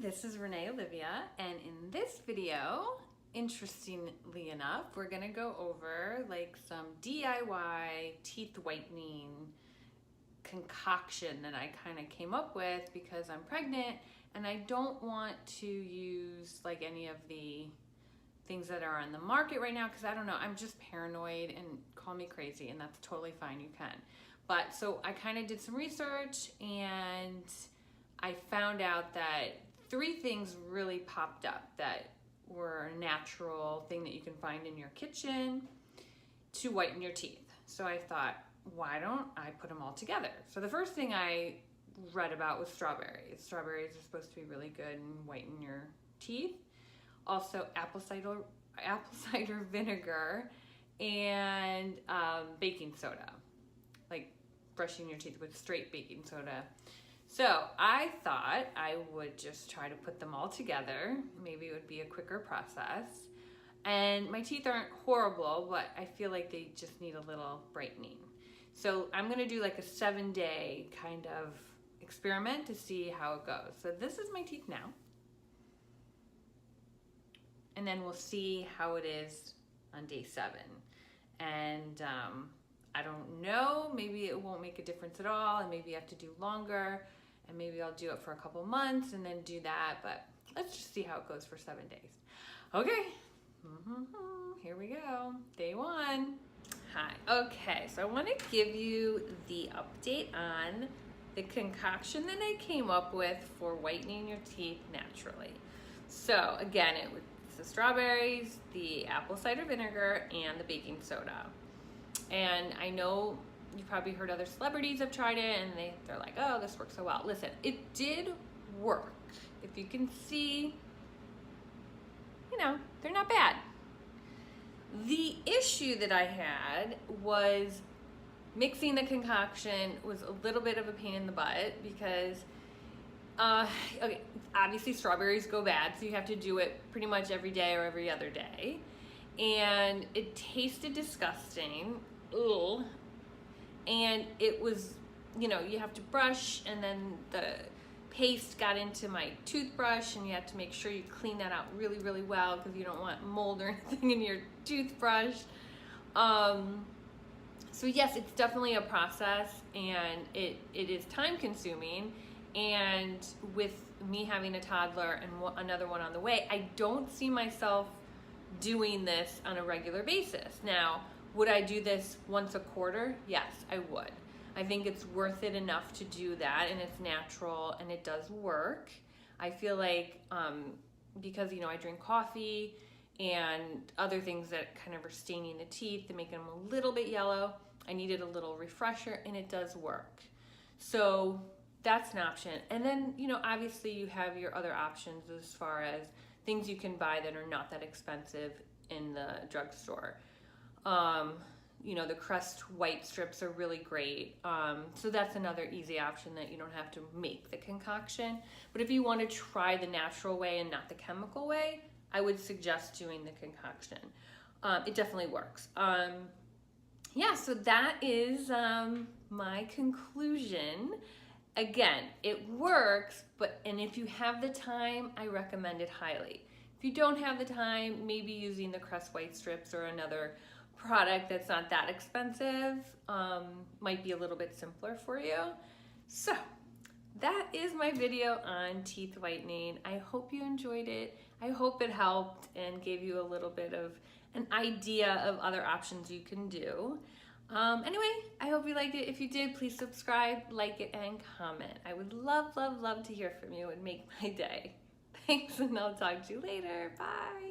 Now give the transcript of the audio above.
this is Renee Olivia, and in this video, interestingly enough, we're gonna go over like some DIY teeth whitening concoction that I kind of came up with because I'm pregnant and I don't want to use like any of the things that are on the market right now because I don't know, I'm just paranoid, and call me crazy, and that's totally fine, you can. But so I kind of did some research and I found out that 3 things really popped up that were a natural thing that you can find in your kitchen to whiten your teeth. So I thought, why don't I put them all together? So the first thing I read about was strawberries. Strawberries are supposed to be really good and whiten your teeth. Also apple cider vinegar and baking soda, like brushing your teeth with straight baking soda. So I thought I would just try to put them all together. Maybe it would be a quicker process. And my teeth aren't horrible, but I feel like they just need a little brightening. So I'm gonna do like a 7-day kind of experiment to see how it goes. So this is my teeth now. And then we'll see how it is on day 7. And I don't know, maybe it won't make a difference at all, and maybe you have to do longer, and maybe I'll do it for a couple months and then do that, but let's just see how it goes for 7 days. Okay, here we go, day 1. Hi, okay, so I wanna give you the update on the concoction that I came up with for whitening your teeth naturally. So again, it's the strawberries, the apple cider vinegar, and the baking soda. And I know you probably heard other celebrities have tried it and they're like, oh, this works so well. Listen, it did work. If you can see, you know, they're not bad. The issue that I had was mixing the concoction was a little bit of a pain in the butt because okay, obviously strawberries go bad, so you have to do it pretty much every day or every other day. And it tasted disgusting. Ugh. And it was, you know, you have to brush, and then the paste got into my toothbrush, and you have to make sure you clean that out really, really well because you don't want mold or anything in your toothbrush. So yes, it's definitely a process, and it is time consuming. And with me having a toddler and another one on the way, I don't see myself doing this on a regular basis. Now, would I do this once a quarter? Yes, I would. I think it's worth it enough to do that, and it's natural and it does work. I feel like because, you know, I drink coffee and other things that kind of are staining the teeth to make them a little bit yellow, I needed a little refresher, and it does work. So that's an option. And then, you know, obviously you have your other options as far as things you can buy that are not that expensive in the drugstore. You know, the Crest white strips are really great. So that's another easy option that you don't have to make the concoction. But if you want to try the natural way and not the chemical way, I would suggest doing the concoction. It definitely works. Yeah, so that is my conclusion. Again, it works, and if you have the time, I recommend it highly. If you don't have the time, maybe using the Crest white strips or another product that's not that expensive might be a little bit simpler for you. So that is my video on teeth whitening. I hope you enjoyed it. I hope it helped and gave you a little bit of an idea of other options you can do. Anyway, I hope you liked it. If you did, please subscribe, like it, and comment. I would love, love, love to hear from you. It would make my day. Thanks, and I'll talk to you later. Bye.